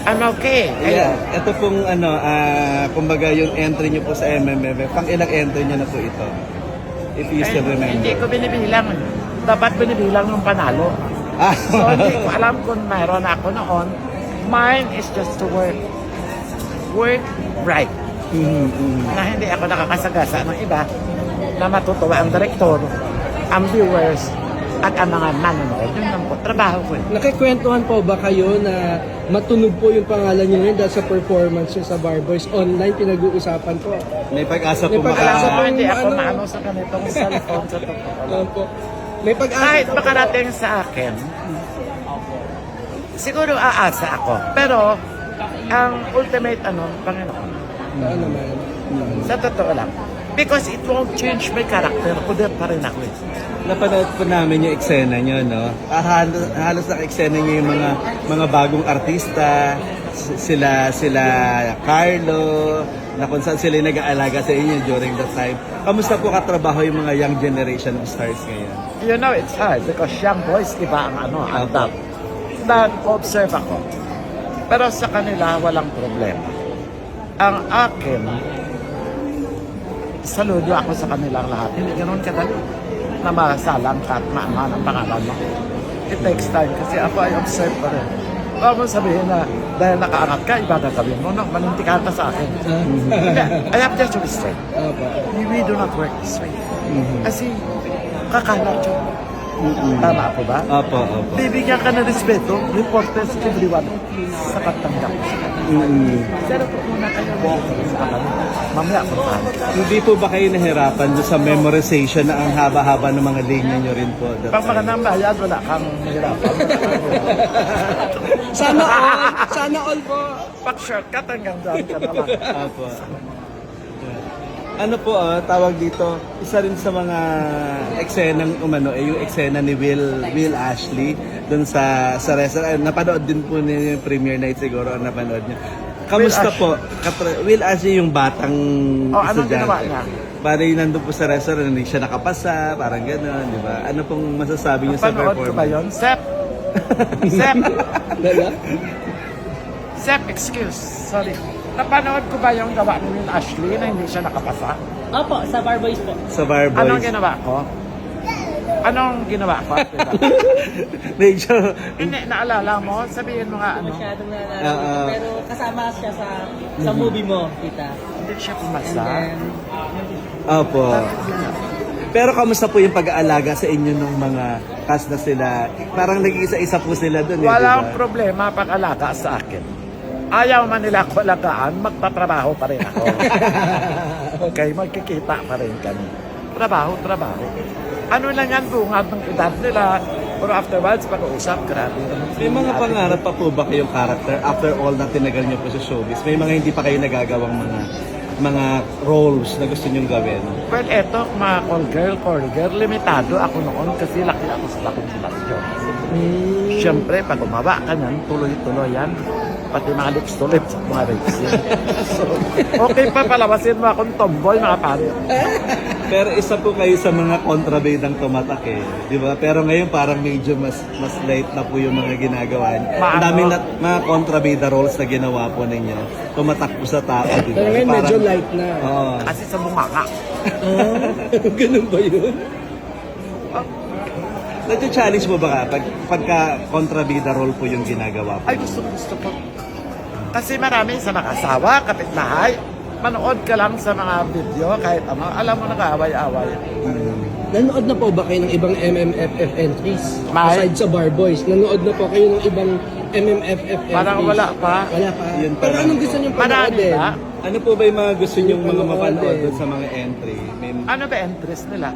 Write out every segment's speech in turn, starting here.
I'm okay. Yeah, ito pong kumbaga yung entry niyo po sa MMFF, pang ilang entry niyo na po ito? If you still remember. Hindi ko binibilang. Dapat binibilang ng panalo. So hindi ko alam kung mayroon ako noon. Mine is just to work. Work right. Na hindi ako nakakasagasa ng iba na matutuwa ang direktor, ang viewers, at ang mga manonood. Yun lang po, trabaho ko. Nakikwentuhan po ba kayo na matunog po yung pangalan niyo ngayon dahil sa performance niyo sa Barboys? Online, pinag-uusapan po. May pag-asa po May pag-asa Alam po. mo, hindi ako Ano? maano sa ganitong cellphone sa totoo. Po. May pag-asa Kahit po. makarating sa akin, siguro aasa ako. Pero, ang ultimate Panginoon, Ano naman? sa totoo lang, because it won't change my character, kundi pa rin ako. Napanood po namin yung eksena nyo, no? Halos naka-eksena nyo yung mga bagong artista, sila Carlo, na kung saan sila nag-aalaga sa inyo during that time. Kamusta po katrabaho yung mga young generation of stars ngayon? You know, it's hard because young boys, iba ang ang top. Nag-observe ako. Pero sa kanila, walang problema. Ang akin, saludo ako sa kanilang lahat. Hindi ganoon kadali na masalang ka at maaman ang pangalan mo. It takes time kasi ako ay observe pa rin. Huwag mo sabihin na dahil nakaangat ka, iba gagawin mo. No, maninti ka sa akin. Hindi, I have just to be straight. We do not work this way. Kasi kakalat yun. Tama ako ba? Opo. Bibigyan ka ng respeto, reporters, everyone, sa pagtanggap. Pero kung muna kayo sa kanila, mamaya kung paano. Hindi po ba kayo nahirapan doon sa memorization na ang haba-haba ng mga linya nyo rin po? Pag magandang bayad, wala kang mahirapan. Sana all po. Pag shortcut, hanggang doon ka na lang. Opo. Ano po, tawag dito, isa rin sa mga eksenang yung eksena ni Will Ashley doon sa restaurant. Napanood din po niyo yung premiere night siguro, napanood niyo. Kamusta po? Will Ashley yung batang Anong ginawa niya? Bari nandun po sa restaurant, hindi siya nakapasa, parang gano'n, di ba? Ano pong masasabi niyo sa Napanood ko ba performance? yun? Sep! Sep! Dala? Sep, excuse. Sorry. Napanood ko ba yung gawa ni Will Ashley na hindi siya nakapasa? Opo, sa Barboys po. Sa Bar Boys. Anong ginawa ko? Anong ginawa ko? Medyo, Hindi, naalala mo? Sabihin mo nga ano. Masyadong nalala. Pero kasama siya sa movie mo, tita. Hindi siya And pumasa. then, opo. Pero kamusta po yung pag-aalaga sa inyo ng mga cast na sila? Parang nag-iisa-isa po sila doon. Walang diba? problema pag-alaga sa akin. Ayaw man nila ako alagaan, magtatrabaho pa rin ako. Okay, magkikita pa rin kami. Trabaho. Ano lang yan, bungad ng edad nila. Pero afterwards, pag-uusap, grabe. May mga pangarap pa po ba kayong character after all na tinagal niyo po sa showbiz? May mga hindi pa kayo nagagawang mga roles na gusto niyong gawin? Well, eto, mga call girl, limitado ako noon kasi laki ako sa laking silasyon. Siyempre, pag umawa ka niyan, tuloy-tuloy yan. Pati mga lips to lips at mga rapes yan. So, okay pa palabasin mo akong tomboy, mga pare. Pero isa po kayo sa mga kontrabidang tumatak eh. Di ba? Pero ngayon parang medyo mas light na po yung mga ginagawa niyo. Ang daming mga kontrabida roles na ginawa po ninyo. Tumatak po sa tao. Di ba? Pero ngayon medyo Parang- light na. Oo. Kasi sa bunganga. Ganun ba yun? Nag-challenge mo ba ka pagka kontrabida role po yung ginagawa po? Ay, gusto ko. Kasi marami sa nakasawa, kapitbahay. Manood ka lang sa mga video, kahit ano, alam mo nag-aaway-away. Nanood na po ba kayo ng ibang MMFF entries? May. Aside sa Barboys, nanood na po kayo ng ibang MMFF entries? Parang wala pa. Wala pa. Yun pa Pero lang anong po. gusto niyong Marami panoodin? ba? Ano po ba yung mga gusto niyong mga Yung mapanood panood doon sa mga entry? May... Ano ba interest nila?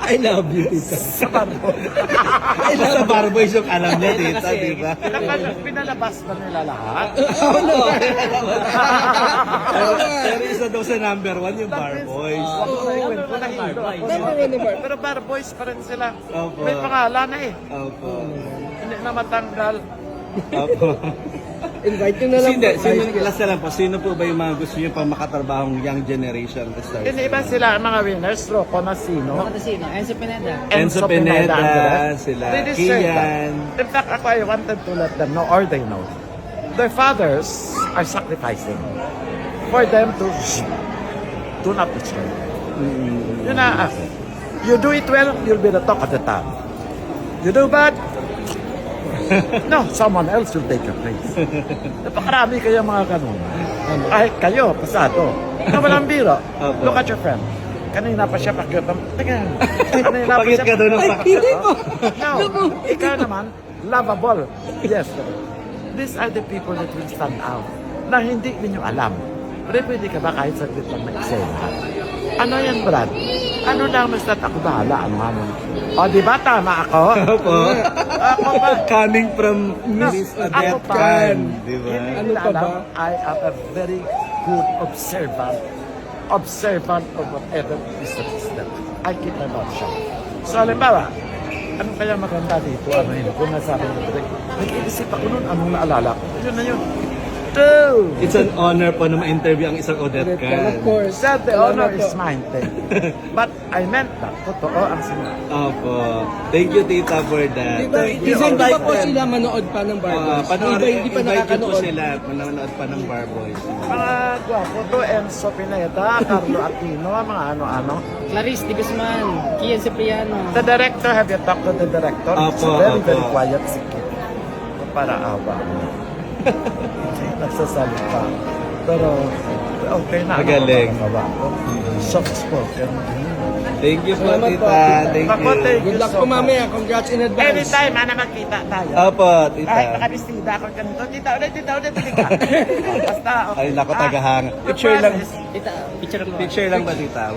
I love you, tita. Sa barbo. Sa Barboys yung alam niya, tita, di ba? Pinalabas ba nila lahat? Oh, no. Pero isa daw sa number 1 yung Barboys. Number one na Bar- Pero bar boys pa rin sila. Opo. May pangalan na eh. Opo. Hindi na matanggal. Opo. Invite nyo na lang po. Last na lang po, sino po ba yung mga gusto niyo pang makatrabahong young generation na stars? Hindi ba sila ang mga winners? Rocco Nasino. Matasino, Enzo Pineda. Enzo Pineda, Andres. sila They deserve Kian. that. In fact, ako I wanted to let them know or they know their fathers are sacrificing for them to do not destroy. Yun na, you do it well, you'll be the talk of the town. You do bad, no, someone else will take your place. Napakarami kayo mga ganun. Kahit kayo, pasado. Na walang biro. Look at your friend. Kanina pa siya pagyot. Teka. Kanina pa Pakit siya ka doon ng Hindi po. No, ikaw naman, lovable. Yes. These are the people that will stand out. Na hindi ninyo alam. Pero pwede ka ba kahit saglit lang mag-eksena? Ano yan, Brad? Ano lang, basta ako bahala. Ano? O, di ba tama ako? Opo. Ako ba? Coming from No, Miss ako Odette pa. Can, di ba? Hindi Ano nila pa alam, ba? I am a very good observant of whatever is the system. I keep my mouth shut. So, halimbawa, ano kaya maganda dito? Ano yun? Kung nasabi mo direct, nag-iisip ako nun, anong naalala ko? Yun na yun. Two! It's an honor po na ma-interview ang isang Odette Of Can. course. Said the Salamat honor is po. mine. Thank you. But I meant that. Totoo ang sinabi. Opo. Thank you, Tita, for that. Di ba, hindi pa po sila manood pa ng Barboys? Hindi pa invite niyo po nakakanood. sila, manonood pa ng Barboys. Mga gwapo to, Enzo Pineda, Carlo Aquino, mga ano-ano. Clarice Di Guzman, Kian Cipriano. The director, have you talked to the director? It's Apo, very, apo. very quiet si Kit. Para awa. Nagsasalita. Pero, okay na. Magaling. Soft spoken. Thank you po, Salamat po, Tita. Tita. Thank Ako, you. thank you Good luck so po much. mamaya. Congrats in advance. Anytime, magkita tayo. Opo, Tita. Kahit nakabistida ako ganito. Tita, ulit, halika. Basta, okay. Ay, naku, tagahanga. Ah, Picture lang. promise. Tita, picture lang. Picture lang ba, Tita?